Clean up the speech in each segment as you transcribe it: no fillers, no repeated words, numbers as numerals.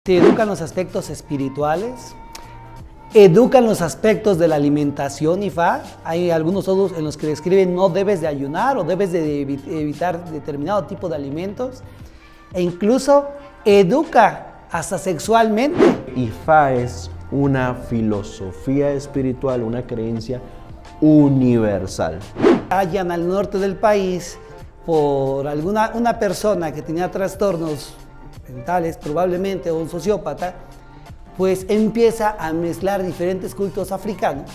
Te educan los aspectos espirituales, educan los aspectos de la alimentación, Ifá. Hay algunos otros en los que describen no debes de ayunar o debes de evitar determinado tipo de alimentos. E incluso educa hasta sexualmente. Ifá es una filosofía espiritual, una creencia universal. Hallan al norte del país por una persona que tenía trastornos mentales, probablemente, o un sociópata, pues empieza a mezclar diferentes cultos africanos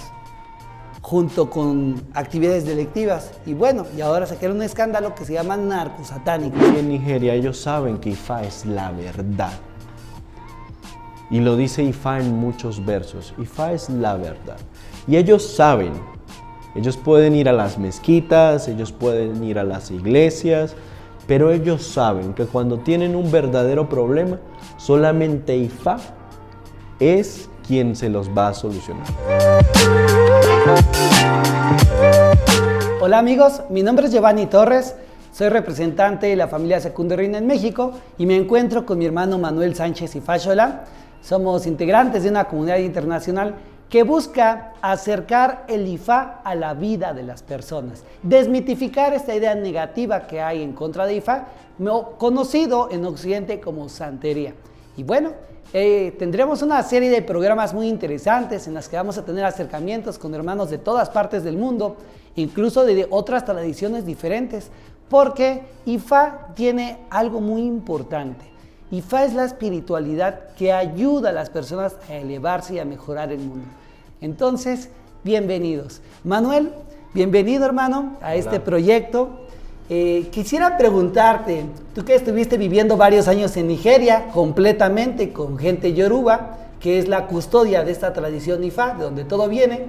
junto con actividades delictivas. Y bueno, y ahora se crea un escándalo que se llama narcosatánico. Y en Nigeria ellos saben que Ifá es la verdad. Y lo dice Ifá en muchos versos. Ifá es la verdad. Y ellos saben. Ellos pueden ir a las mezquitas, ellos pueden ir a las iglesias, pero ellos saben que cuando tienen un verdadero problema, solamente Ifá es quien se los va a solucionar. Hola amigos, mi nombre es Giovanni Torres, soy representante de la familia Secunda Reina en México y me encuentro con mi hermano Manuel Sánchez Ifáxola. Somos integrantes de una comunidad internacional que busca acercar el Ifá a la vida de las personas, desmitificar esta idea negativa que hay en contra de Ifá, conocido en Occidente como santería. Y bueno, tendremos una serie de programas muy interesantes en las que vamos a tener acercamientos con hermanos de todas partes del mundo, incluso de otras tradiciones diferentes, porque Ifá tiene algo muy importante. Ifá es la espiritualidad que ayuda a las personas a elevarse y a mejorar el mundo. Entonces, bienvenidos. Manuel, bienvenido hermano a este proyecto. Quisiera preguntarte, tú que estuviste viviendo varios años en Nigeria, completamente con gente yoruba, que es la custodia de esta tradición Ifá, de donde todo viene.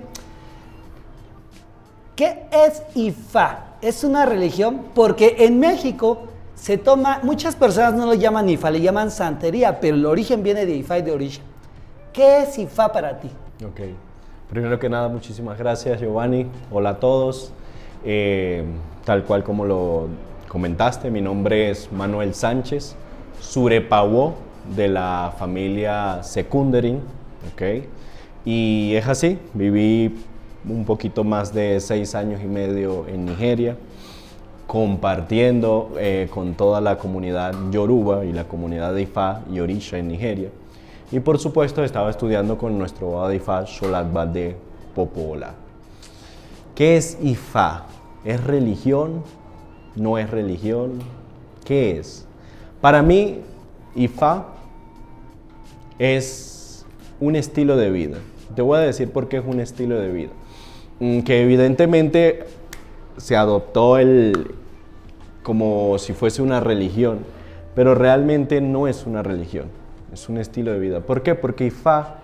¿Qué es Ifá? ¿Es una religión? Porque en México se toma, muchas personas no lo llaman Ifá, le llaman santería, pero el origen viene de Ifá y de Orisha. ¿Qué es Ifá para ti? Ok, primero que nada, muchísimas gracias Giovanni. Hola a todos. Tal cual como lo comentaste, mi nombre es Manuel Sánchez, Surepawó, de la familia Secunderin, ¿ok? Y es así, viví un poquito más de 6 años y medio en Nigeria, compartiendo con toda la comunidad yoruba y la comunidad de Ifá y Orisha en Nigeria. Y por supuesto estaba estudiando con nuestro abad Ifá, Solagbade Popola. ¿Qué es Ifá? ¿Es religión? ¿No es religión? ¿Qué es? Para mí, Ifá es un estilo de vida. Te voy a decir por qué es un estilo de vida. Que evidentemente se adoptó como si fuese una religión, pero realmente no es una religión, es un estilo de vida. ¿Por qué? Porque Ifá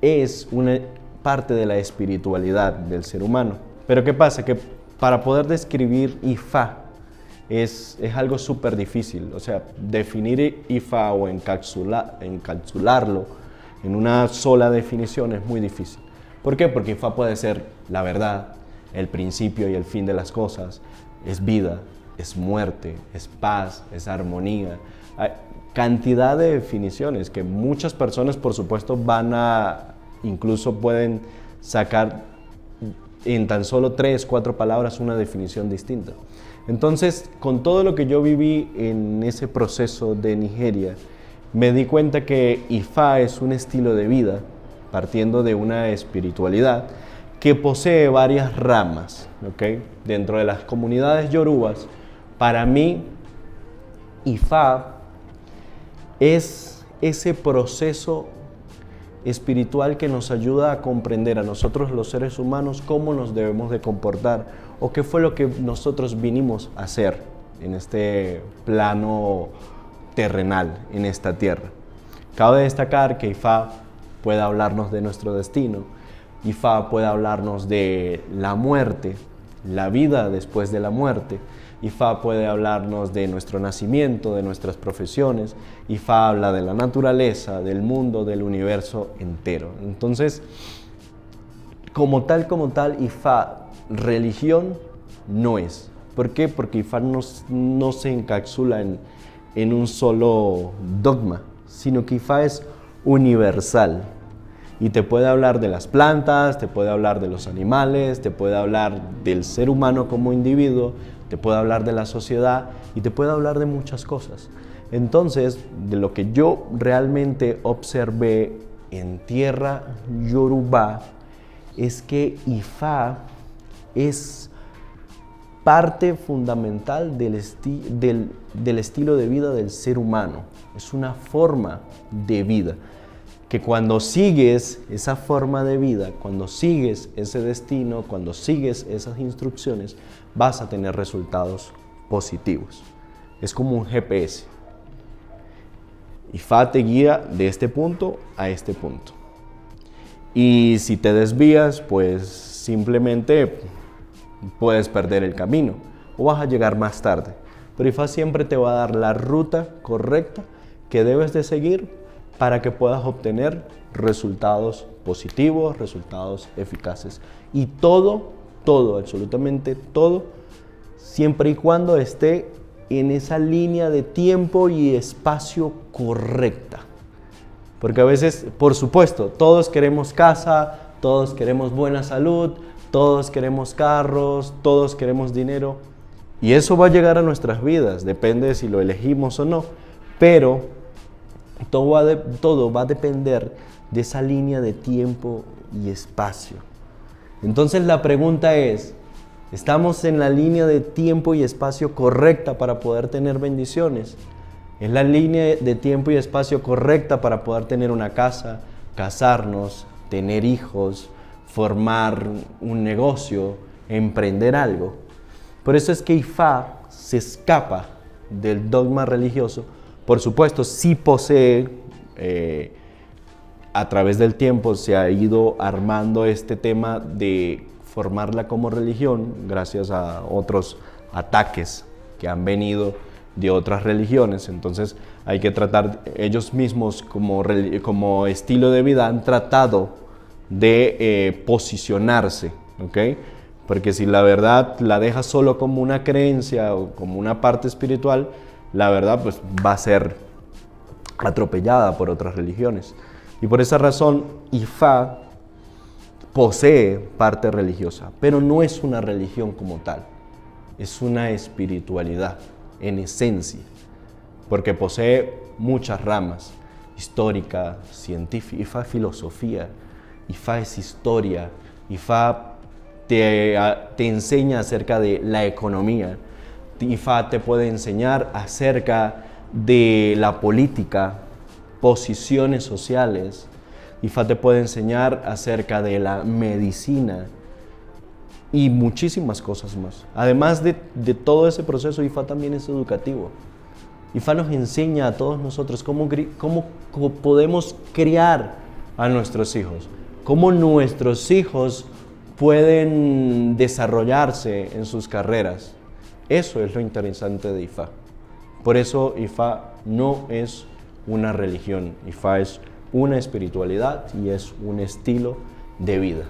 es una parte de la espiritualidad del ser humano. Pero ¿qué pasa? Que para poder describir Ifá es algo súper difícil. O sea, definir Ifá o encapsularlo en una sola definición es muy difícil. ¿Por qué? Porque Ifá puede ser la verdad, el principio y el fin de las cosas, es vida, es muerte, es paz, es armonía. Hay cantidad de definiciones que muchas personas, por supuesto, incluso pueden sacar en tan solo 3, 4 palabras una definición distinta. Entonces, con todo lo que yo viví en ese proceso de Nigeria, me di cuenta que Ifá es un estilo de vida, partiendo de una espiritualidad que posee varias ramas, ¿ok? Dentro de las comunidades yorubas, para mí, Ifá es ese proceso espiritual que nos ayuda a comprender a nosotros los seres humanos cómo nos debemos de comportar o qué fue lo que nosotros vinimos a hacer en este plano terrenal, en esta tierra. Cabe destacar que Ifá puede hablarnos de nuestro destino, Ifá puede hablarnos de la muerte, la vida después de la muerte, Ifá puede hablarnos de nuestro nacimiento, de nuestras profesiones. Ifá habla de la naturaleza, del mundo, del universo entero. Entonces, como tal, Ifá, religión no es. ¿Por qué? Porque Ifá no se encapsula en un solo dogma, sino que Ifá es universal. Y te puede hablar de las plantas, te puede hablar de los animales, te puede hablar del ser humano como individuo, te puede hablar de la sociedad y te puede hablar de muchas cosas. Entonces, de lo que yo realmente observé en tierra Yorubá es que Ifá es parte fundamental del estilo de vida del ser humano. Es una forma de vida. Que cuando sigues esa forma de vida, cuando sigues ese destino, cuando sigues esas instrucciones, vas a tener resultados positivos. Es como un GPS. Ifá te guía de este punto a este punto. Y si te desvías, pues simplemente puedes perder el camino o vas a llegar más tarde. Pero Ifá siempre te va a dar la ruta correcta que debes de seguir para que puedas obtener resultados positivos, resultados eficaces. Y todo, absolutamente todo, siempre y cuando esté en esa línea de tiempo y espacio correcta. Porque a veces, por supuesto, todos queremos casa, todos queremos buena salud, todos queremos carros, todos queremos dinero. Y eso va a llegar a nuestras vidas, depende de si lo elegimos o no. Pero todo va a depender de esa línea de tiempo y espacio. Entonces la pregunta es, ¿estamos en la línea de tiempo y espacio correcta para poder tener bendiciones? ¿Es la línea de tiempo y espacio correcta para poder tener una casa, casarnos, tener hijos, formar un negocio, emprender algo? Por eso es que Ifá se escapa del dogma religioso. Por supuesto, sí posee, a través del tiempo se ha ido armando este tema de formarla como religión gracias a otros ataques que han venido de otras religiones. Entonces hay que tratar, ellos mismos como estilo de vida han tratado de posicionarse, ¿ok? Porque si la verdad la dejas solo como una creencia o como una parte espiritual, la verdad pues va a ser atropellada por otras religiones. Y por esa razón Ifá posee parte religiosa, pero no es una religión como tal, es una espiritualidad en esencia, porque posee muchas ramas, histórica, científica. Ifá es filosofía, Ifá es historia, Ifá te enseña acerca de la economía, Ifá te puede enseñar acerca de la política, posiciones sociales, Ifá te puede enseñar acerca de la medicina y muchísimas cosas más. Además de todo ese proceso, Ifá también es educativo. Ifá nos enseña a todos nosotros cómo podemos criar a nuestros hijos, cómo nuestros hijos pueden desarrollarse en sus carreras. Eso es lo interesante de Ifá. Por eso Ifá no es una religión, Ifá es una espiritualidad y es un estilo de vida.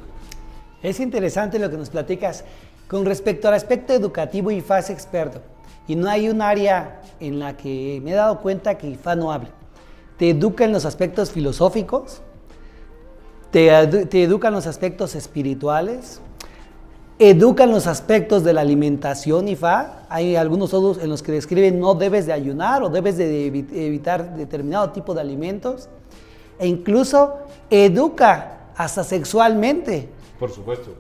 Es interesante lo que nos platicas. Con respecto al aspecto educativo, Ifá es experto. Y no hay un área en la que me he dado cuenta que Ifá no hable. Te educa en los aspectos filosóficos, te educa en los aspectos espirituales, educa en los aspectos de la alimentación. Ifá, hay algunos otros en los que describen no debes de ayunar o debes de evitar determinado tipo de alimentos, e incluso educa hasta sexualmente. Por supuesto.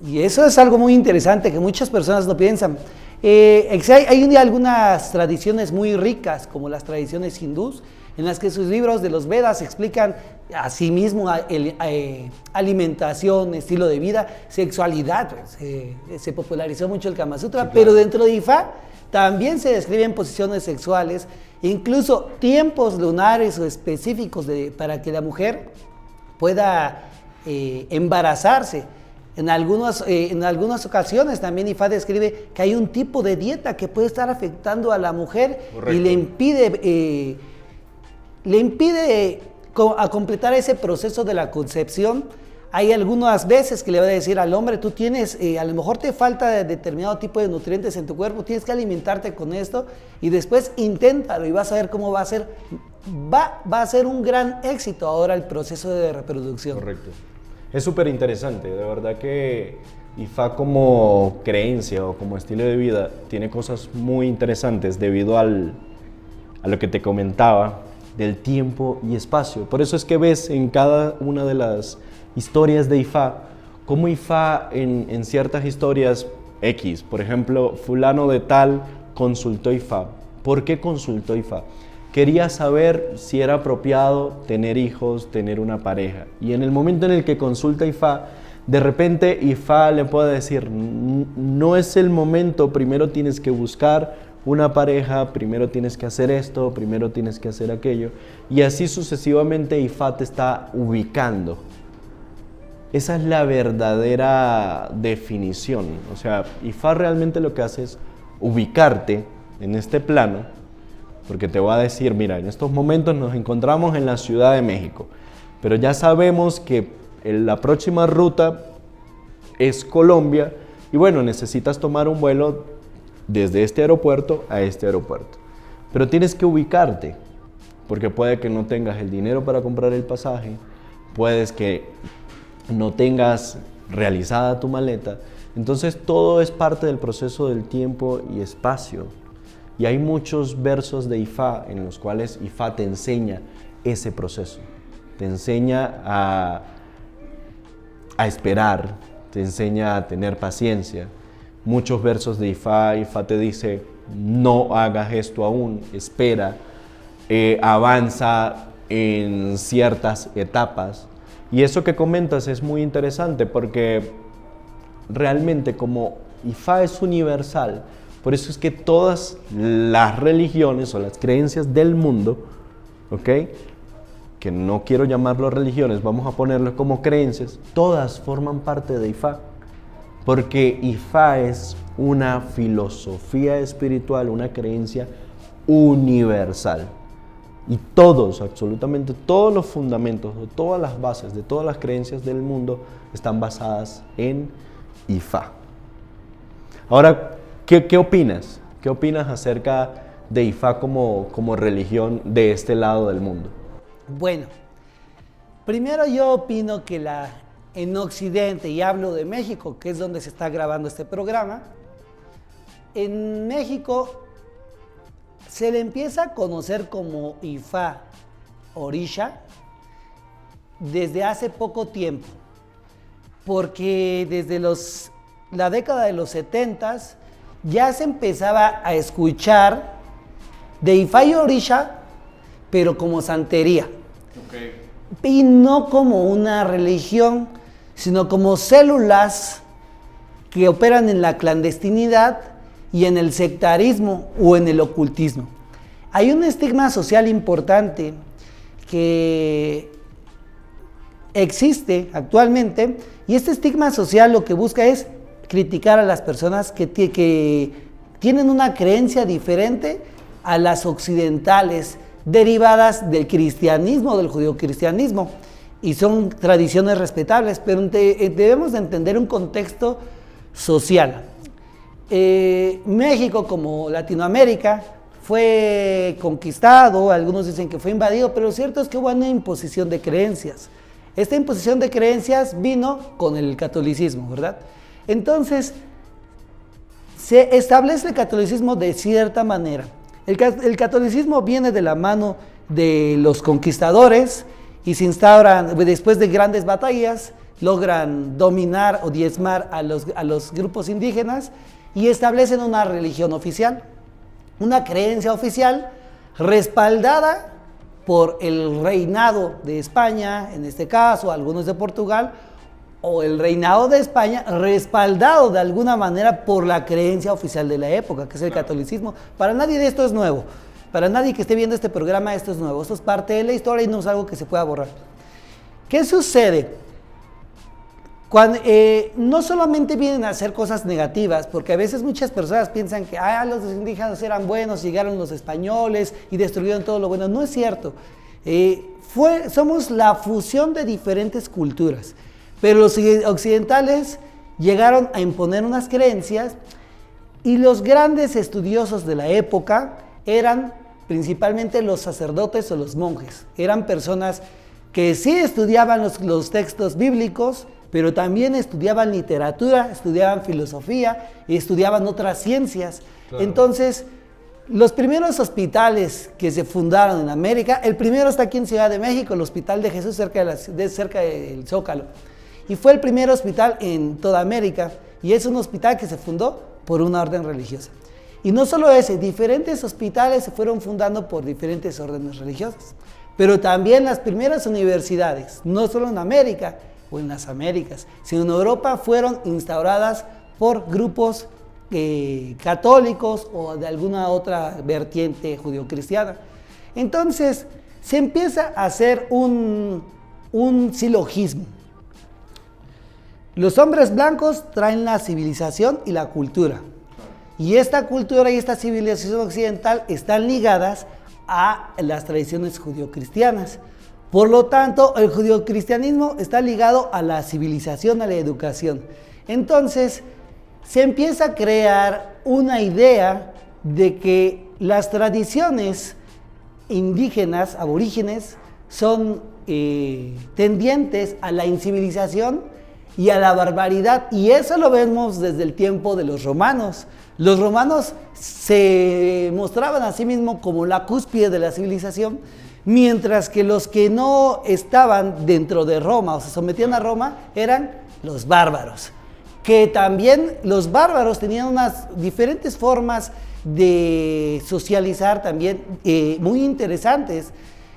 Y eso es algo muy interesante que muchas personas no piensan. Hay algunas tradiciones muy ricas, como las tradiciones hindús, en las que sus libros de los Vedas explican a sí mismo alimentación, estilo de vida, sexualidad. Se popularizó mucho el Kama Sutra, sí, claro. Pero dentro de Ifá también se describen posiciones sexuales, incluso tiempos lunares o específicos para que la mujer pueda embarazarse. En algunas ocasiones también Ifá describe que hay un tipo de dieta que puede estar afectando a la mujer. Correcto. Y le impide a completar ese proceso de la concepción Hay algunas veces que le voy a decir al hombre, tú tienes, a lo mejor te falta de determinado tipo de nutrientes en tu cuerpo, tienes que alimentarte con esto y después inténtalo y vas a ver cómo va a ser. Va a ser un gran éxito ahora el proceso de reproducción. Correcto. Es súper interesante, de verdad que IFA como creencia o como estilo de vida tiene cosas muy interesantes debido a lo que te comentaba del tiempo y espacio. Por eso es que ves en cada una de las historias de IFA, como IFA en ciertas historias X, por ejemplo, fulano de tal consultó IFA. ¿Por qué consultó IFA? Quería saber si era apropiado tener hijos, tener una pareja. Y en el momento en el que consulta IFA, de repente IFA le puede decir, no es el momento, primero tienes que buscar una pareja, primero tienes que hacer esto, primero tienes que hacer aquello. Y así sucesivamente IFA te está ubicando. Esa es la verdadera definición. O sea, IFA realmente lo que hace es ubicarte en este plano, porque te voy a decir, mira, en estos momentos nos encontramos en la Ciudad de México, pero ya sabemos que la próxima ruta es Colombia y bueno, necesitas tomar un vuelo desde este aeropuerto a este aeropuerto. Pero tienes que ubicarte, porque puede que no tengas el dinero para comprar el pasaje, puedes que no tengas realizada tu maleta. Entonces todo es parte del proceso del tiempo y espacio. Y hay muchos versos de IFA en los cuales IFA te enseña ese proceso. Te enseña a esperar, te enseña a tener paciencia. Muchos versos de IFA te dice, no hagas esto aún, espera, avanza en ciertas etapas. Y eso que comentas es muy interesante porque realmente como IFA es universal, por eso es que todas las religiones o las creencias del mundo, ¿ok?, que no quiero llamarlo religiones, vamos a ponerlo como creencias, todas forman parte de IFA, porque IFA es una filosofía espiritual, una creencia universal. Y todos, absolutamente todos los fundamentos, o todas las bases de todas las creencias del mundo están basadas en IFA. Ahora, ¿qué opinas? ¿Qué opinas acerca de IFA como religión de este lado del mundo? Bueno, primero yo opino que en Occidente, y hablo de México, que es donde se está grabando este programa, en México se le empieza a conocer como IFA Orisha desde hace poco tiempo, porque desde la década de los 70s ya se empezaba a escuchar de IFA y Orisha, pero como santería. Okay. Y no como una religión, sino como células que operan en la clandestinidad y en el sectarismo o en el ocultismo. Hay un estigma social importante que existe actualmente, y este estigma social lo que busca es criticar a las personas que tienen una creencia diferente a las occidentales, derivadas del cristianismo, del judeocristianismo, y son tradiciones respetables, pero debemos de entender un contexto social. México, como Latinoamérica, fue conquistado, algunos dicen que fue invadido, pero lo cierto es que hubo una imposición de creencias. Esta imposición de creencias vino con el catolicismo, ¿verdad? Entonces, se establece el catolicismo de cierta manera. El catolicismo viene de la mano de los conquistadores y se instauran, después de grandes batallas, logran dominar o diezmar a los grupos indígenas y establecen una religión oficial, una creencia oficial respaldada por el reinado de España, en este caso, algunos de Portugal, o el reinado de España, respaldado de alguna manera por la creencia oficial de la época, que es el catolicismo. Para nadie de esto es nuevo. Para nadie que esté viendo este programa esto es nuevo. Esto es parte de la historia y no es algo que se pueda borrar. ¿Qué sucede? Cuando, no solamente vienen a hacer cosas negativas, porque a veces muchas personas piensan que los indígenas eran buenos, llegaron los españoles y destruyeron todo lo bueno. No es cierto. Somos la fusión de diferentes culturas. Pero los occidentales llegaron a imponer unas creencias y los grandes estudiosos de la época eran principalmente los sacerdotes o los monjes. Eran personas que sí estudiaban los textos bíblicos, pero también estudiaban literatura, estudiaban filosofía y estudiaban otras ciencias. Claro. Entonces, los primeros hospitales que se fundaron en América, el primero está aquí en Ciudad de México, el Hospital de Jesús, cerca del Zócalo. Y fue el primer hospital en toda América, y es un hospital que se fundó por una orden religiosa. Y no solo ese, diferentes hospitales se fueron fundando por diferentes órdenes religiosas, pero también las primeras universidades, no solo en América o en las Américas, sino en Europa, fueron instauradas por grupos católicos o de alguna otra vertiente judio-cristiana. Entonces, se empieza a hacer un silogismo. Los hombres blancos traen la civilización y la cultura. Y esta cultura y esta civilización occidental están ligadas a las tradiciones judio-cristianas. Por lo tanto, el judio-cristianismo está ligado a la civilización, a la educación. Entonces, se empieza a crear una idea de que las tradiciones indígenas, aborígenes, son tendientes a la incivilización y a la barbaridad, y eso lo vemos desde el tiempo de los romanos. Los romanos se mostraban a sí mismos como la cúspide de la civilización, mientras que los que no estaban dentro de Roma o se sometían a Roma eran los bárbaros, que también los bárbaros tenían unas diferentes formas de socializar también muy interesantes.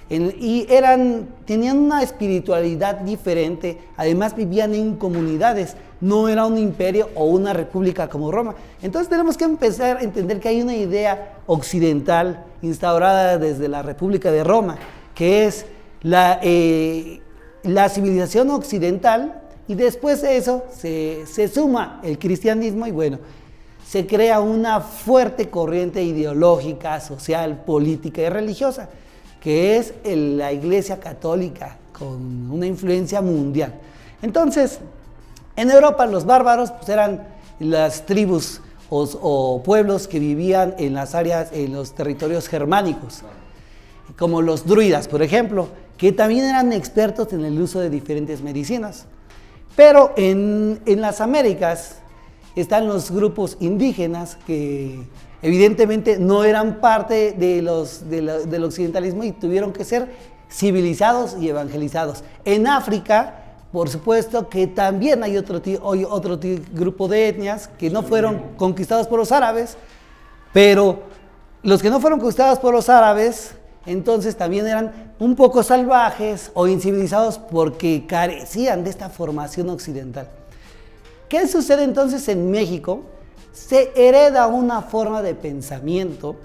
Tenían una espiritualidad diferente, además vivían en comunidades, no era un imperio o una república como Roma. Entonces tenemos que empezar a entender que hay una idea occidental instaurada desde la República de Roma, que es la civilización occidental, y después de eso se suma el cristianismo y bueno, se crea una fuerte corriente ideológica, social, política y religiosa, que es la Iglesia Católica, con una influencia mundial. Entonces, en Europa los bárbaros pues, eran las tribus o pueblos que vivían en las áreas, en los territorios germánicos, como los druidas, por ejemplo, que también eran expertos en el uso de diferentes medicinas. Pero en las Américas están los grupos indígenas que evidentemente no eran parte del occidentalismo y tuvieron que ser civilizados y evangelizados. En África, por supuesto que también hay otro grupo de etnias que no fueron conquistados por los árabes, pero los que no fueron conquistados por los árabes, entonces también eran un poco salvajes o incivilizados porque carecían de esta formación occidental. ¿Qué sucede entonces en México? Se hereda una forma de pensamiento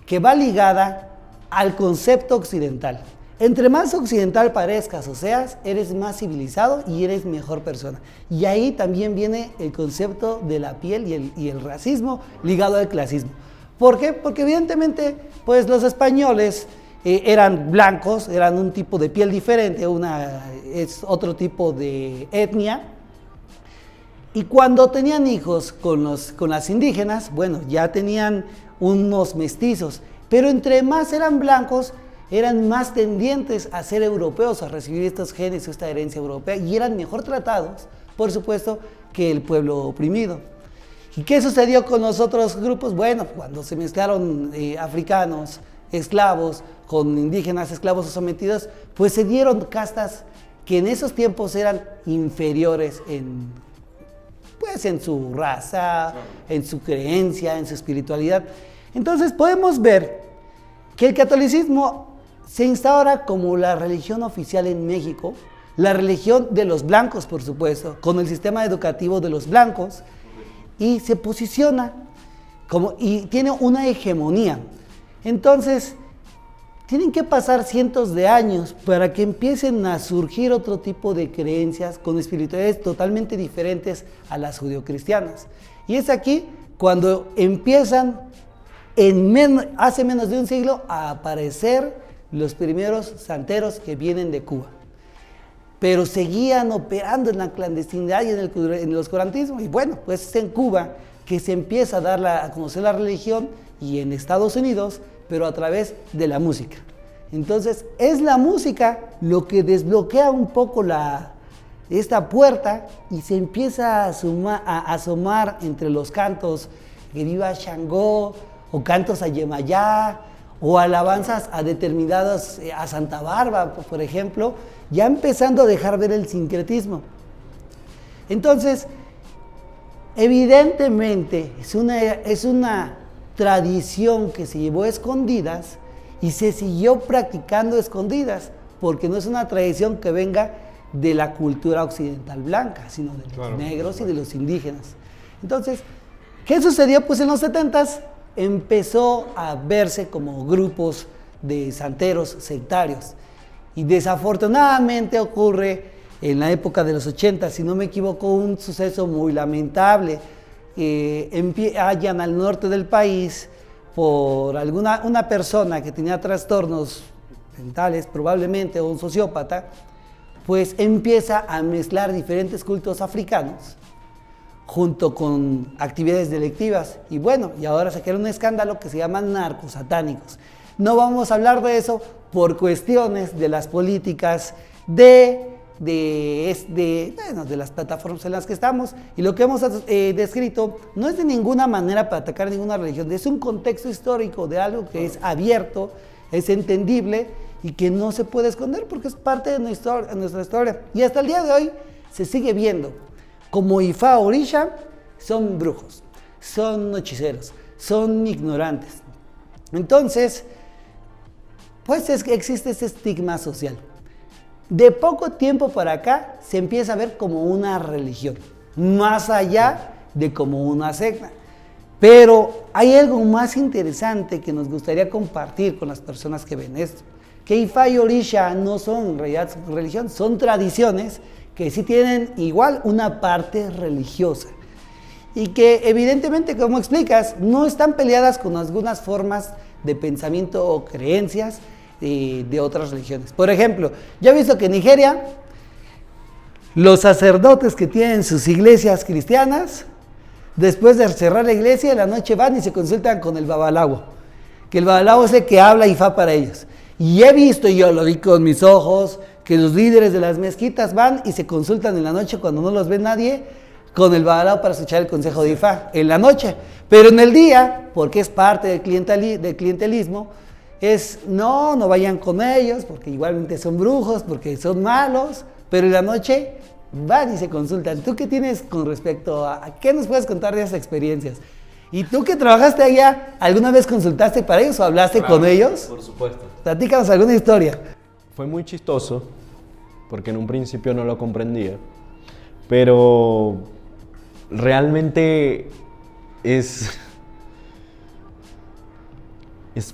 que va ligada al concepto occidental. Entre más occidental parezcas o seas, eres más civilizado y eres mejor persona. Y ahí también viene el concepto de la piel y el racismo ligado al clasismo. ¿Por qué? Porque evidentemente pues los españoles eran blancos, eran un tipo de piel diferente, es otro tipo de etnia. Y cuando tenían hijos con las indígenas, bueno, ya tenían unos mestizos, pero entre más eran blancos, eran más tendientes a ser europeos, a recibir estos genes, esta herencia europea, y eran mejor tratados, por supuesto, que el pueblo oprimido. ¿Y qué sucedió con los otros grupos? Bueno, cuando se mezclaron africanos, esclavos, con indígenas, esclavos sometidos, pues se dieron castas que en esos tiempos eran inferiores en su raza, en su creencia, en su espiritualidad. Entonces podemos ver que el catolicismo se instaura como la religión oficial en México, la religión de los blancos, por supuesto, con el sistema educativo de los blancos, y se posiciona y tiene una hegemonía. Entonces, tienen que pasar cientos de años para que empiecen a surgir otro tipo de creencias con espiritualidades totalmente diferentes a las judeocristianas. Y es aquí cuando empiezan, hace menos de un siglo, a aparecer los primeros santeros que vienen de Cuba. pero seguían operando en la clandestinidad y en el oscurantismo. Y bueno, pues es en Cuba que se empieza a dar a conocer la religión, y en Estados Unidos, pero a través de la música. Entonces, es la música lo que desbloquea un poco esta puerta, y se empieza a asomar entre los cantos que viva Xangó, o cantos a Yemayá, o alabanzas a determinados, a Santa Bárbara, por ejemplo, ya empezando a dejar ver el sincretismo. Entonces, evidentemente, es una tradición que se llevó a escondidas y se siguió practicando a escondidas, porque no es una tradición que venga de la cultura occidental blanca, sino de los negros y de los indígenas. Entonces, ¿qué sucedió? Pues en los 70s empezó a verse como grupos de santeros sectarios, y desafortunadamente ocurre en la época de los 80, si no me equivoco, un suceso muy lamentable. Hallan al norte del país por una persona que tenía trastornos mentales, probablemente, o un sociópata, pues empieza a mezclar diferentes cultos africanos junto con actividades delictivas, y bueno, y ahora se crea un escándalo que se llama narcosatánicos. No vamos a hablar de eso por cuestiones de las políticas de las plataformas en las que estamos, y lo que hemos descrito no es de ninguna manera para atacar ninguna religión, es un contexto histórico de algo que es abierto, es entendible y que no se puede esconder porque es parte de nuestra historia, y hasta el día de hoy se sigue viendo como Ifá o Orisha son brujos, son hechiceros, son ignorantes. Entonces, pues existe ese estigma social. De poco tiempo para acá se empieza a ver como una religión, más allá de como una secta. Pero hay algo más interesante que nos gustaría compartir con las personas que ven esto, que Ifá y Orisha no son en realidad religión, son tradiciones que sí tienen igual una parte religiosa, y que evidentemente, como explicas, no están peleadas con algunas formas de pensamiento o creencias de otras religiones. Por ejemplo, yo he visto que en Nigeria los sacerdotes que tienen sus iglesias cristianas, después de cerrar la iglesia, en la noche van y se consultan con el babalawo, que el babalawo es el que habla Ifá para ellos. Y he visto, y yo lo vi con mis ojos, que los líderes de las mezquitas van y se consultan en la noche cuando no los ve nadie con el babalawo para escuchar el consejo de Ifá en la noche. Pero en el día, porque es parte del clientelismo, no vayan con ellos porque igualmente son brujos, porque son malos, pero en la noche van y se consultan. ¿Tú qué tienes con respecto a qué nos puedes contar de esas experiencias? ¿Y tú que trabajaste allá, alguna vez consultaste para ellos o hablaste con ellos? Por supuesto. Platícanos alguna historia. Fue muy chistoso, porque en un principio no lo comprendía, pero realmente es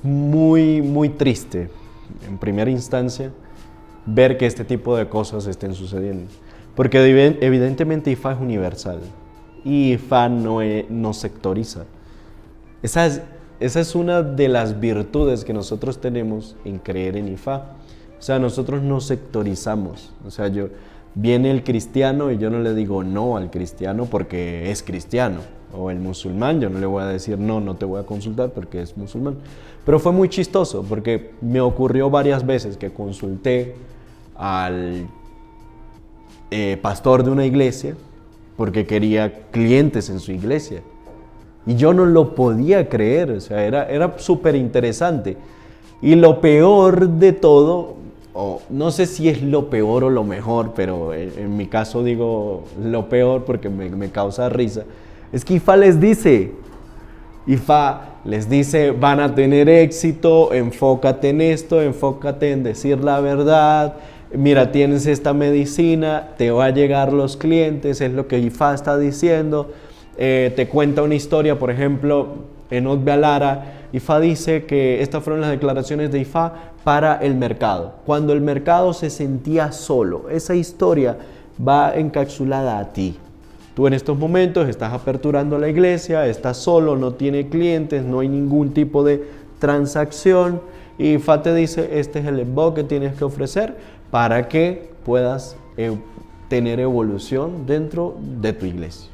muy, muy triste, en primera instancia, ver que este tipo de cosas estén sucediendo. Porque evidentemente Ifá es universal, y Ifá no sectoriza. Esa es una de las virtudes que nosotros tenemos en creer en Ifá. O sea, nosotros no sectorizamos. O sea, viene el cristiano y yo no le digo no al cristiano porque es cristiano. O el musulmán, yo no le voy a decir no te voy a consultar porque es musulmán. Pero fue muy chistoso porque me ocurrió varias veces que consulté al pastor de una iglesia porque quería clientes en su iglesia. Y yo no lo podía creer, o sea, era súper interesante. Y lo peor de todo, no sé si es lo peor o lo mejor, pero en mi caso digo lo peor porque me causa risa, es que Ifá les dice, van a tener éxito, enfócate en esto, enfócate en decir la verdad, mira, tienes esta medicina, te va a llegar los clientes, es lo que Ifá está diciendo. Te cuenta una historia, por ejemplo, en Otbe Alara, Ifá dice que estas fueron las declaraciones de Ifá para el mercado. Cuando el mercado se sentía solo, esa historia va encapsulada a ti. Tú en estos momentos estás aperturando la iglesia, estás solo, no tiene clientes, no hay ningún tipo de transacción. Y Ifá te dice, este es el enfoque que tienes que ofrecer para que puedas tener evolución dentro de tu iglesia.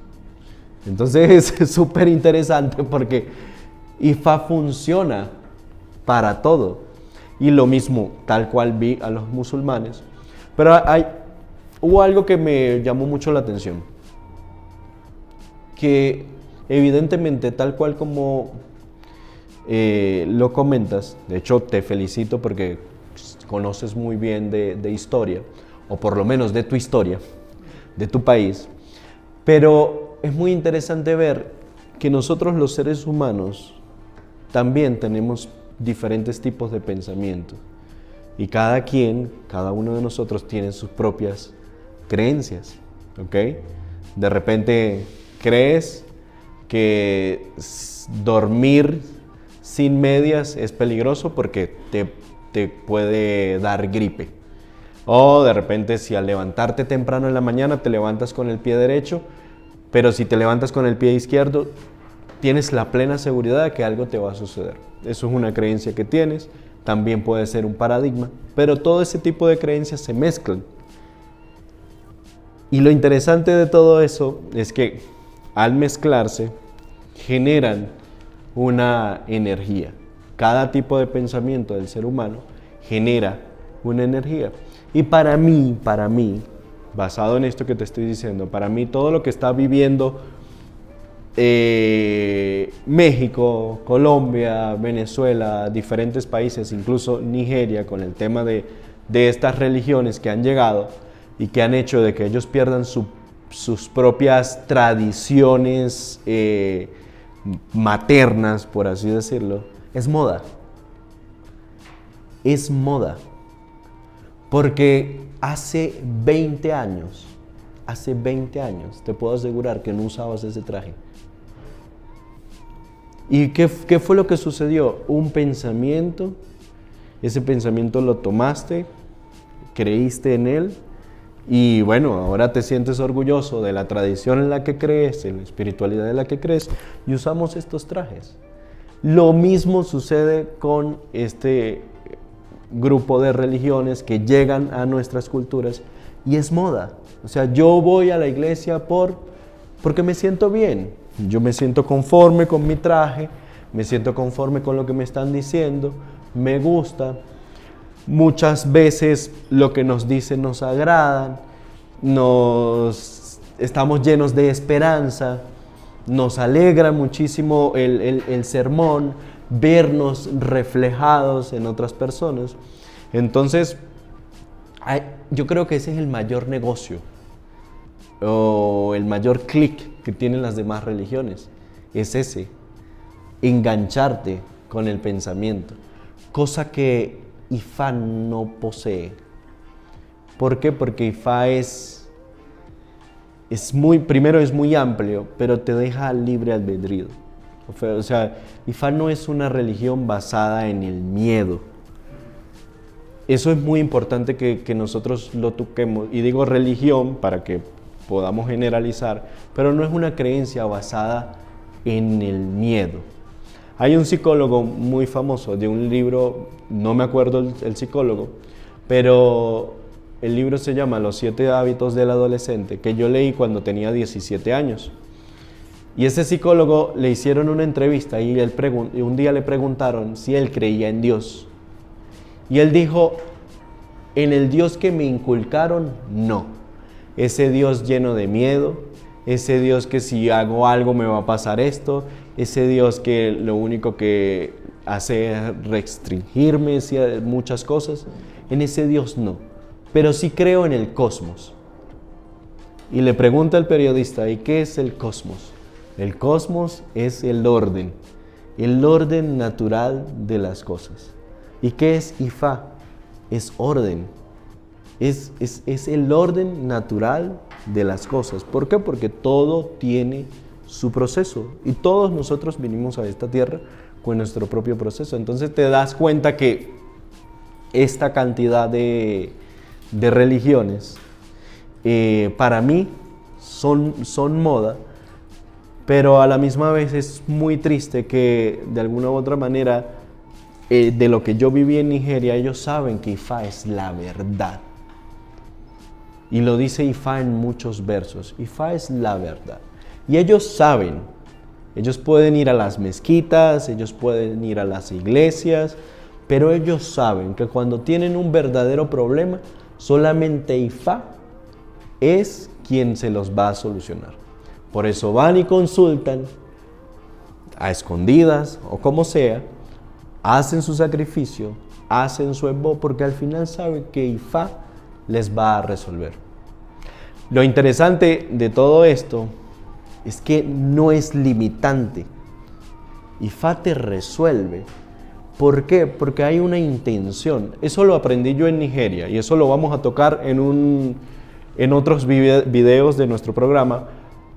Entonces es súper interesante porque IFA funciona para todo. Y lo mismo, tal cual vi a los musulmanes. Pero hubo algo que me llamó mucho la atención. Que evidentemente, tal cual como lo comentas, de hecho te felicito porque conoces muy bien de historia, o por lo menos de tu historia, de tu país, pero es muy interesante ver que nosotros los seres humanos también tenemos diferentes tipos de pensamiento y cada uno de nosotros tiene sus propias creencias, ¿ok? De repente crees que dormir sin medias es peligroso porque te puede dar gripe. O de repente si al levantarte temprano en la mañana te levantas con el pie derecho, pero si te levantas con el pie izquierdo, tienes la plena seguridad de que algo te va a suceder. Eso es una creencia que tienes, también puede ser un paradigma, pero todo ese tipo de creencias se mezclan. Y lo interesante de todo eso es que al mezclarse generan una energía. Cada tipo de pensamiento del ser humano genera una energía. Y para mí, basado en esto que te estoy diciendo, para mí todo lo que está viviendo México, Colombia, Venezuela, diferentes países, incluso Nigeria, con el tema de estas religiones que han llegado y que han hecho de que ellos pierdan sus propias tradiciones maternas, por así decirlo, es moda. Es moda. Porque hace 20 años, te puedo asegurar que no usabas ese traje. ¿Y qué fue lo que sucedió? Un pensamiento, ese pensamiento lo tomaste, creíste en él y bueno, ahora te sientes orgulloso de la tradición en la que crees, en la espiritualidad en la que crees y usamos estos trajes. Lo mismo sucede con este grupo de religiones que llegan a nuestras culturas y es moda. O sea, yo voy a la iglesia porque me siento bien. Yo me siento conforme con mi traje, me siento conforme con lo que me están diciendo, me gusta. Muchas veces lo que nos dicen nos agrada, estamos llenos de esperanza, nos alegra muchísimo el sermón, vernos reflejados en otras personas. Entonces, yo creo que ese es el mayor negocio o el mayor clic que tienen las demás religiones. Es ese, engancharte con el pensamiento, cosa que IFA no posee. ¿Por qué? Porque IFA primero es muy amplio, pero te deja libre albedrío. O sea, IFA no es una religión basada en el miedo. Eso es muy importante que nosotros lo toquemos. Y digo religión para que podamos generalizar, pero no es una creencia basada en el miedo. Hay un psicólogo muy famoso de un libro, no me acuerdo el psicólogo, pero el libro se llama Los 7 hábitos del adolescente, que yo leí cuando tenía 17 años. Y ese psicólogo le hicieron una entrevista y un día le preguntaron si él creía en Dios. Y él dijo, en el Dios que me inculcaron, no. Ese Dios lleno de miedo, ese Dios que si hago algo me va a pasar esto, ese Dios que lo único que hace es restringirme muchas cosas, en ese Dios no. Pero sí creo en el cosmos. Y le pregunta al periodista, ¿y qué es el cosmos? El cosmos es el orden natural de las cosas. ¿Y qué es IFA? Es orden. Es el orden natural de las cosas. ¿Por qué? Porque todo tiene su proceso y todos nosotros vinimos a esta tierra con nuestro propio proceso. Entonces te das cuenta que esta cantidad de religiones para mí son moda, pero a la misma vez es muy triste que de alguna u otra manera de lo que yo viví en Nigeria, ellos saben que IFA es la verdad. Y lo dice Ifá en muchos versos. Ifá es la verdad. Y ellos saben, ellos pueden ir a las mezquitas, ellos pueden ir a las iglesias, pero ellos saben que cuando tienen un verdadero problema, solamente Ifá es quien se los va a solucionar. Por eso van y consultan a escondidas o como sea, hacen su sacrificio, hacen su ebó, porque al final saben que Ifá les va a resolver. Lo interesante de todo esto es que no es limitante. Ifá te resuelve. ¿Por qué? Porque hay una intención. Eso lo aprendí yo en Nigeria y eso lo vamos a tocar en otros videos de nuestro programa.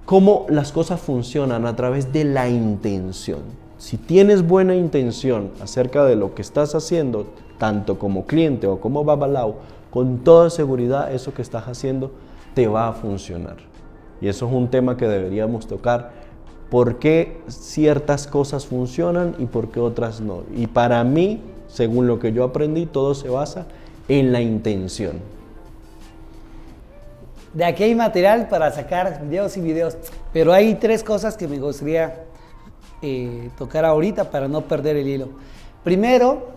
Cómo las cosas funcionan a través de la intención. Si tienes buena intención acerca de lo que estás haciendo, tanto como cliente o como babalao, con toda seguridad eso que estás haciendo te va a funcionar. Y eso es un tema que deberíamos tocar. ¿Por qué ciertas cosas funcionan y por qué otras no? Y para mí, según lo que yo aprendí, todo se basa en la intención. De aquí hay material para sacar videos y videos, pero hay 3 cosas que me gustaría tocar ahorita para no perder el hilo. Primero,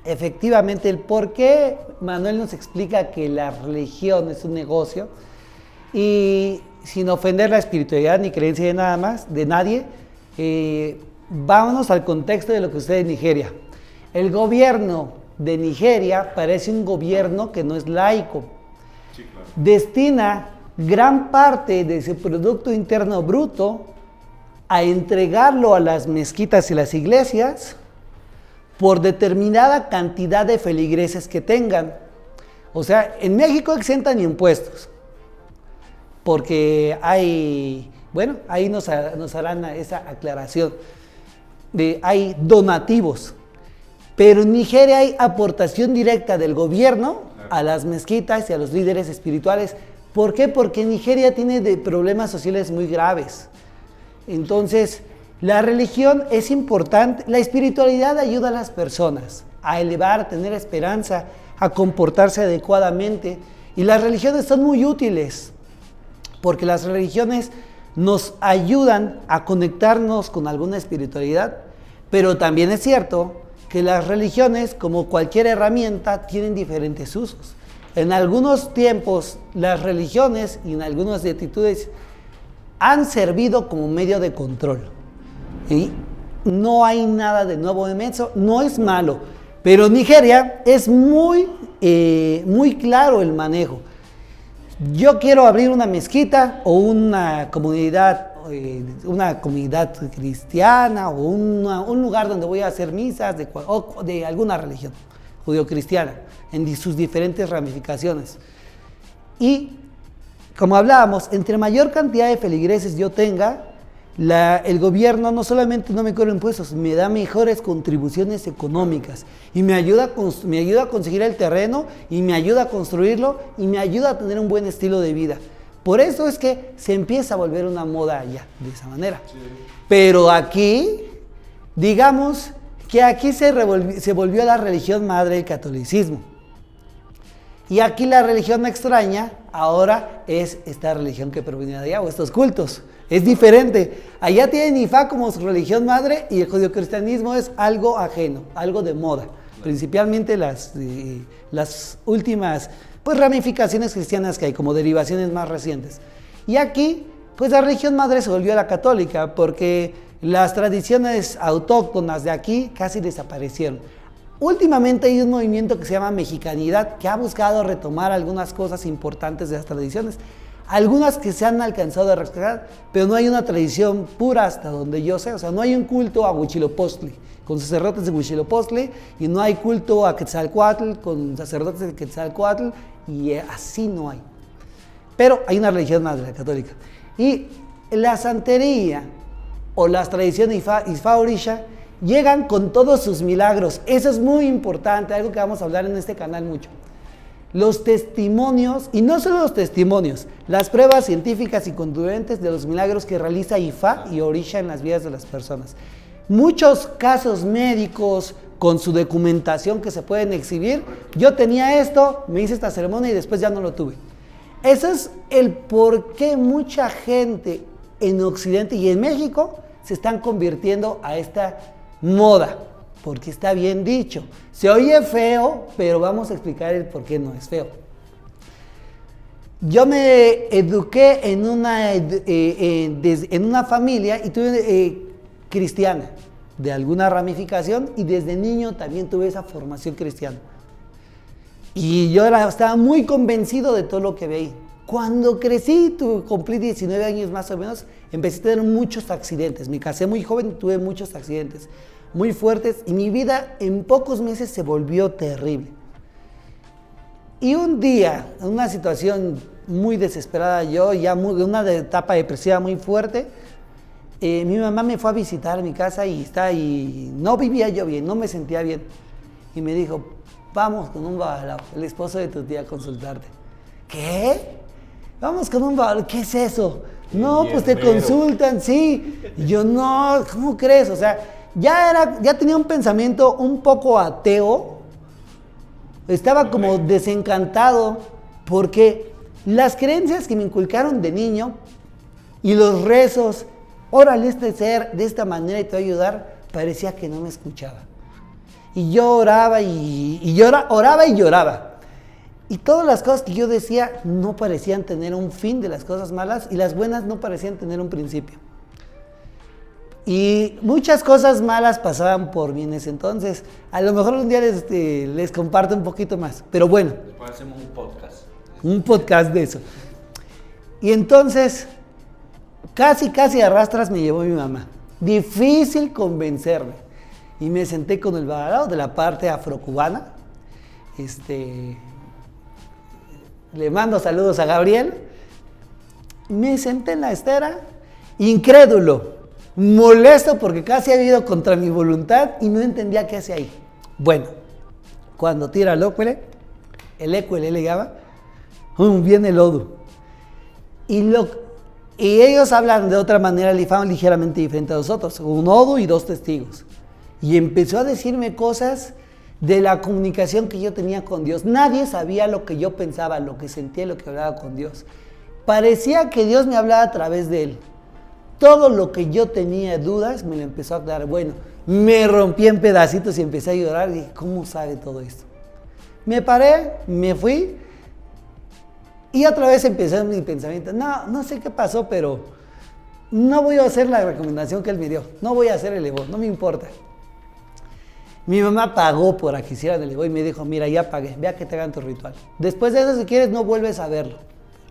efectivamente, el por qué Manuel nos explica que la religión es un negocio y sin ofender la espiritualidad ni creencia de nada más, de nadie, vámonos al contexto de lo que sucede en Nigeria. El gobierno de Nigeria parece un gobierno que no es laico. Sí, claro. Destina gran parte de su Producto Interno Bruto a entregarlo a las mezquitas y las iglesias por determinada cantidad de feligreses que tengan. O sea, en México exentan impuestos, porque hay, bueno, ahí nos harán esa aclaración, hay donativos, pero en Nigeria hay aportación directa del gobierno a las mezquitas y a los líderes espirituales. ¿Por qué? Porque Nigeria tiene problemas sociales muy graves. Entonces, la religión es importante, la espiritualidad ayuda a las personas a elevar, a tener esperanza, a comportarse adecuadamente, y las religiones son muy útiles, porque las religiones nos ayudan a conectarnos con alguna espiritualidad, pero también es cierto que las religiones, como cualquier herramienta, tienen diferentes usos. En algunos tiempos, las religiones y en algunas actitudes han servido como medio de control. Y no hay nada de nuevo en eso, no es malo, pero en Nigeria es muy claro el manejo. Yo quiero abrir una mezquita o una comunidad cristiana o un lugar donde voy a hacer misas de alguna religión judeocristiana en sus diferentes ramificaciones. Y como hablábamos, entre mayor cantidad de feligreses yo tenga, el gobierno no solamente no me cobra impuestos, me da mejores contribuciones económicas y me ayuda a conseguir el terreno y me ayuda a construirlo y me ayuda a tener un buen estilo de vida. Por eso es que se empieza a volver una moda allá, de esa manera. Sí. Pero aquí, digamos que aquí se volvió la religión madre del catolicismo. Y aquí la religión extraña ahora es esta religión que proviene de allá, o estos cultos. Es diferente. Allá tienen Ifá como su religión madre y el judeocristianismo es algo ajeno, algo de moda. Claro. Principalmente las últimas ramificaciones cristianas que hay, como derivaciones más recientes. Y aquí, pues la religión madre se volvió la católica porque las tradiciones autóctonas de aquí casi desaparecieron. Últimamente hay un movimiento que se llama mexicanidad, que ha buscado retomar algunas cosas importantes de las tradiciones, algunas que se han alcanzado a rescatar, pero no hay una tradición pura hasta donde yo sé. O sea, no hay un culto a Huitzilopochtli con sacerdotes de Huitzilopochtli, y no hay culto a Quetzalcóatl con sacerdotes de Quetzalcóatl, y así no hay. Pero hay una religión más de la católica. Y la santería o las tradiciones Ifá Orisha llegan con todos sus milagros. Eso es muy importante, algo que vamos a hablar en este canal mucho. Los testimonios, y no solo los testimonios, las pruebas científicas y contundentes de los milagros que realiza Ifá y Orisha en las vidas de las personas. Muchos casos médicos con su documentación que se pueden exhibir. Yo tenía esto, me hice esta ceremonia y después ya no lo tuve. Eso es el por qué mucha gente en Occidente y en México se están convirtiendo a esta moda, porque está bien dicho. Se oye feo, pero vamos a explicar el por qué no es feo. Yo me eduqué en una familia y tuve cristiana, de alguna ramificación, y desde niño también tuve esa formación cristiana. Y yo estaba muy convencido de todo lo que veía. Cuando crecí, cumplí 19 años más o menos, empecé a tener muchos accidentes. Me casé muy joven y tuve muchos accidentes muy fuertes y mi vida en pocos meses se volvió terrible. Y un día, en una situación muy desesperada, yo ya en una etapa depresiva muy fuerte, mi mamá me fue a visitar a mi casa y no vivía yo bien, no me sentía bien. Y me dijo, vamos con un babalao, el esposo de tu tía, a consultarte. ¿Qué? Vamos con un babalao, ¿qué es eso? No, pues te consultan, sí. Y yo, no, ¿cómo crees? O sea, ya tenía un pensamiento un poco ateo. Estaba como desencantado porque las creencias que me inculcaron de niño y los rezos, órale, este ser de esta manera y te va a ayudar, parecía que no me escuchaba. Y yo oraba oraba y lloraba. Y todas las cosas que yo decía no parecían tener un fin de las cosas malas y las buenas no parecían tener un principio. Y muchas cosas malas pasaban por mí en ese entonces. A lo mejor un día les comparto un poquito más. Pero bueno. Después hacemos un podcast. Un podcast de eso. Y entonces, casi arrastras me llevó mi mamá. Difícil convencerme. Y me senté con el babalao de la parte afrocubana. Le mando saludos a Gabriel. Me senté en la estera, incrédulo, molesto porque casi había ido contra mi voluntad y no entendía qué hacía ahí. Bueno, cuando tira el écuele le llama, viene el odu. Y ellos hablan de otra manera, ligeramente diferente a nosotros, un odu y 2 testigos. Y empezó a decirme cosas de la comunicación que yo tenía con Dios. Nadie sabía lo que yo pensaba, lo que sentía, lo que hablaba con Dios. Parecía que Dios me hablaba a través de él. Todo lo que yo tenía dudas me lo empezó a aclarar. Bueno, me rompí en pedacitos y empecé a llorar. Y dije, ¿cómo sabe todo esto? Me paré, me fui y otra vez empecé mi pensamiento. No sé qué pasó, pero no voy a hacer la recomendación que él me dio. No voy a hacer el Evo, no me importa. Mi mamá pagó por que hicieran el Evo y me dijo, mira, ya pagué, ve a que te hagan tu ritual. Después de eso, si quieres, no vuelves a verlo.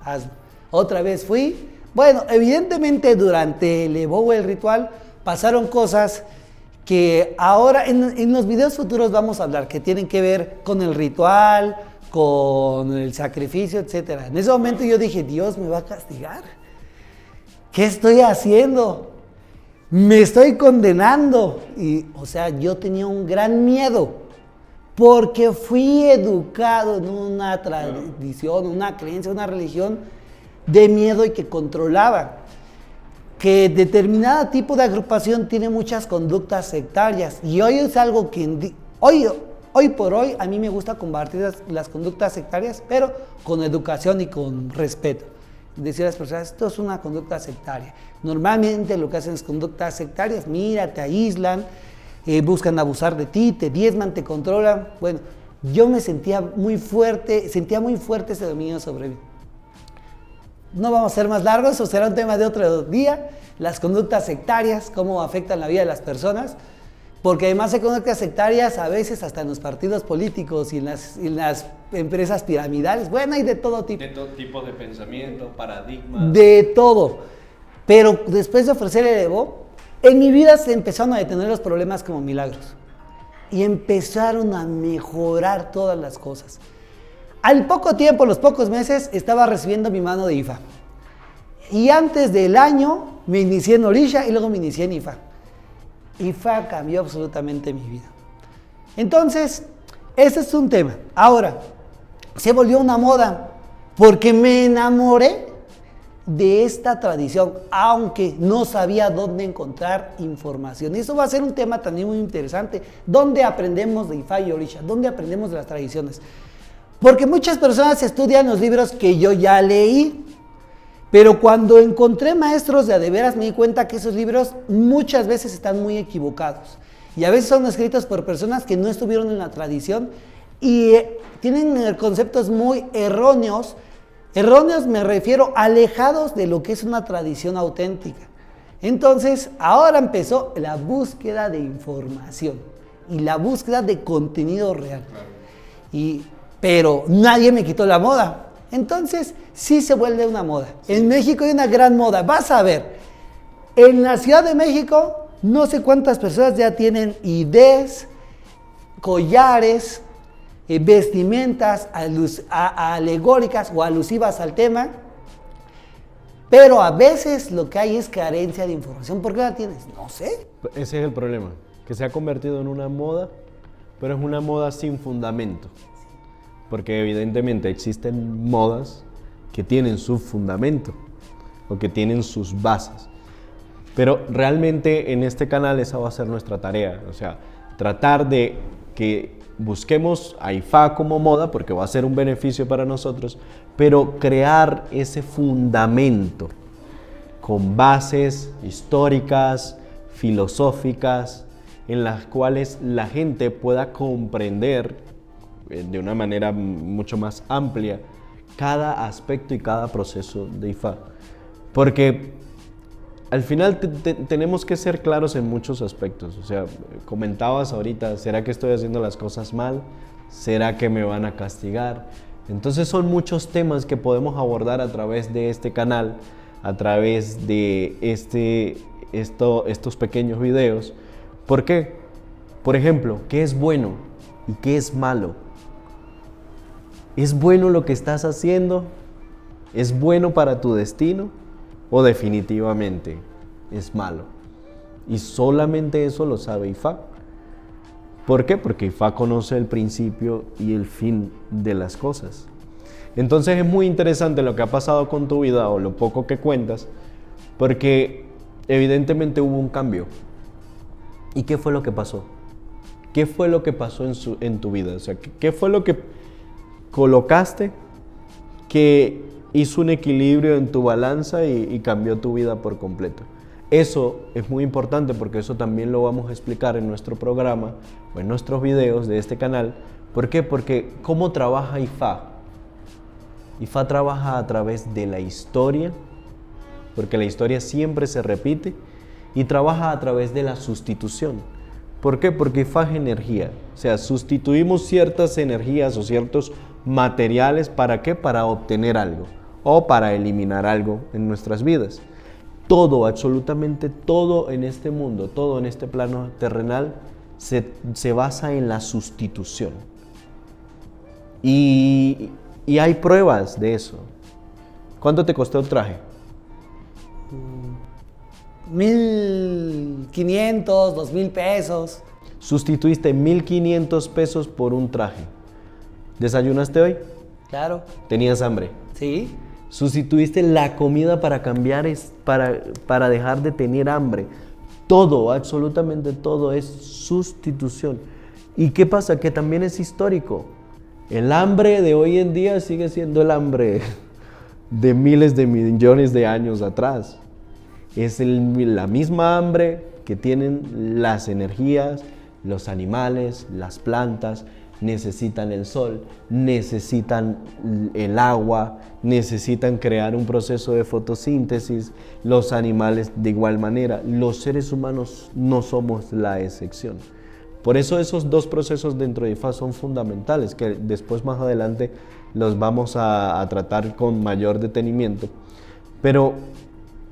Hazlo. Otra vez fui. Bueno, evidentemente durante el Evo o el ritual pasaron cosas que ahora en los videos futuros vamos a hablar, que tienen que ver con el ritual, con el sacrificio, etc. En ese momento yo dije, Dios me va a castigar. ¿Qué estoy haciendo? Me estoy condenando. Y, o sea, yo tenía un gran miedo porque fui educado en una tradición, una creencia, una religión de miedo y que controlaba. Que determinado tipo de agrupación tiene muchas conductas sectarias. Y hoy es algo que hoy por hoy a mí me gusta combatir las conductas sectarias, pero con educación y con respeto. Decir a las personas, esto es una conducta sectaria. Normalmente lo que hacen es conductas sectarias, mira, te aíslan, buscan abusar de ti, te diezman, te controlan. Bueno, yo me sentía muy fuerte ese dominio sobre mí. No vamos a ser más largos, o será un tema de otro día, las conductas sectarias, cómo afectan la vida de las personas, porque además de conductas sectarias, a veces hasta en los partidos políticos y en las empresas piramidales, bueno, hay de todo tipo. De todo tipo de pensamiento, paradigmas. De todo. Pero después de ofrecer el Evo, en mi vida se empezaron a detener los problemas como milagros. Y empezaron a mejorar todas las cosas. Al poco tiempo, los pocos meses, estaba recibiendo mi mano de IFA. Y antes del año me inicié en Orisha y luego me inicié en IFA. IFA cambió absolutamente mi vida. Entonces, ese es un tema. Ahora, se volvió una moda porque me enamoré de esta tradición, aunque no sabía dónde encontrar información. Y eso va a ser un tema también muy interesante. ¿Dónde aprendemos de IFA y Orisha? ¿Dónde aprendemos de las tradiciones? Porque muchas personas estudian los libros que yo ya leí, pero cuando encontré maestros de veras me di cuenta que esos libros muchas veces están muy equivocados. Y a veces son escritos por personas que no estuvieron en la tradición y tienen conceptos muy erróneos. Erróneos me refiero alejados de lo que es una tradición auténtica. Entonces, ahora empezó la búsqueda de información y la búsqueda de contenido real. Pero nadie me quitó la moda. Entonces, sí se vuelve una moda. En México hay una gran moda. Vas a ver, en la Ciudad de México, no sé cuántas personas ya tienen ideas, collares, vestimentas alegóricas o alusivas al tema. Pero a veces lo que hay es carencia de información. ¿Por qué la tienes? No sé. Ese es el problema, que se ha convertido en una moda, pero es una moda sin fundamento. Porque evidentemente existen modas que tienen su fundamento o que tienen sus bases. Pero realmente en este canal esa va a ser nuestra tarea. O sea, tratar de que busquemos a IFA como moda, porque va a ser un beneficio para nosotros, pero crear ese fundamento con bases históricas, filosóficas, en las cuales la gente pueda comprender de una manera mucho más amplia cada aspecto y cada proceso de IFA. Porque al final tenemos que ser claros en muchos aspectos. O sea, comentabas ahorita, ¿será que estoy haciendo las cosas mal? ¿Será que me van a castigar? Entonces son muchos temas que podemos abordar a través de este canal, a través de estos pequeños videos. ¿Por qué? Por ejemplo, ¿qué es bueno y qué es malo? ¿Es bueno lo que estás haciendo? ¿Es bueno para tu destino? ¿O definitivamente es malo? Y solamente eso lo sabe IFA. ¿Por qué? Porque IFA conoce el principio y el fin de las cosas. Entonces es muy interesante lo que ha pasado con tu vida o lo poco que cuentas, porque evidentemente hubo un cambio. ¿Y qué fue lo que pasó? ¿Qué fue lo que pasó en tu vida? O sea, ¿qué fue lo que colocaste que hizo un equilibrio en tu balanza y cambió tu vida por completo? Eso es muy importante porque eso también lo vamos a explicar en nuestro programa o en nuestros videos de este canal. ¿Por qué? Porque ¿cómo trabaja IFA? IFA trabaja a través de la historia, porque la historia siempre se repite, y trabaja a través de la sustitución. ¿Por qué? Porque IFA es energía. O sea, sustituimos ciertas energías o ciertos materiales. ¿Para qué? Para obtener algo o para eliminar algo en nuestras vidas. Todo, absolutamente todo en este mundo, todo en este plano terrenal se basa en la sustitución. Y hay pruebas de eso. ¿Cuánto te costó el traje? 1,500, 2,000 pesos. Sustituiste 1,500 pesos por un traje. ¿Desayunaste hoy? Claro. ¿Tenías hambre? Sí. Sustituiste la comida para cambiar, para dejar de tener hambre. Todo, absolutamente todo es sustitución. ¿Y qué pasa? Que también es histórico. El hambre de hoy en día sigue siendo el hambre de miles de millones de años atrás. Es la misma hambre que tienen las energías, los animales, las plantas. Necesitan el sol, necesitan el agua, necesitan crear un proceso de fotosíntesis. Los animales de igual manera. Los seres humanos no somos la excepción. Por eso esos dos procesos dentro de IFA son fundamentales, que después más adelante los vamos a tratar con mayor detenimiento. Pero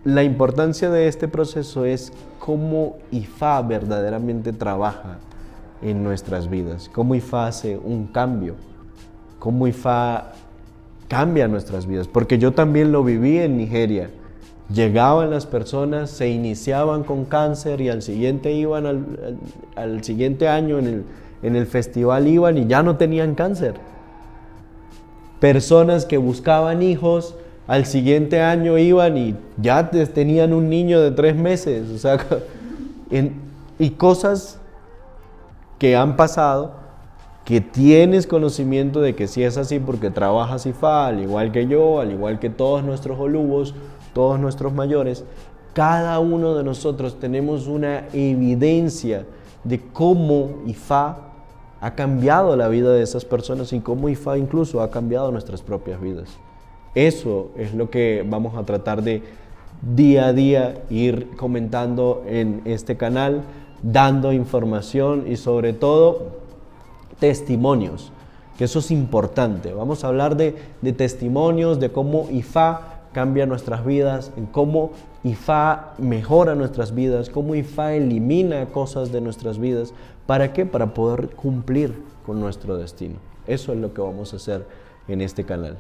la importancia de este proceso es cómo IFA verdaderamente trabaja en nuestras vidas, cómo IFA hace un cambio, cómo IFA cambia nuestras vidas, porque yo también lo viví en Nigeria. Llegaban las personas, se iniciaban con cáncer y al siguiente iban al siguiente año en el festival iban y ya no tenían cáncer. Personas que buscaban hijos, al siguiente año iban y ya tenían un niño de 3 meses, o sea, y cosas que han pasado que tienes conocimiento de que sí es así porque trabajas IFA, al igual que yo, al igual que todos nuestros olubos, todos nuestros mayores, cada uno de nosotros tenemos una evidencia de cómo IFA ha cambiado la vida de esas personas y cómo IFA incluso ha cambiado nuestras propias vidas. Eso es lo que vamos a tratar de día a día ir comentando en este canal, dando información y sobre todo testimonios, que eso es importante. Vamos a hablar de testimonios, de cómo IFA cambia nuestras vidas, en cómo IFA mejora nuestras vidas, cómo IFA elimina cosas de nuestras vidas. ¿Para qué? Para poder cumplir con nuestro destino. Eso es lo que vamos a hacer en este canal.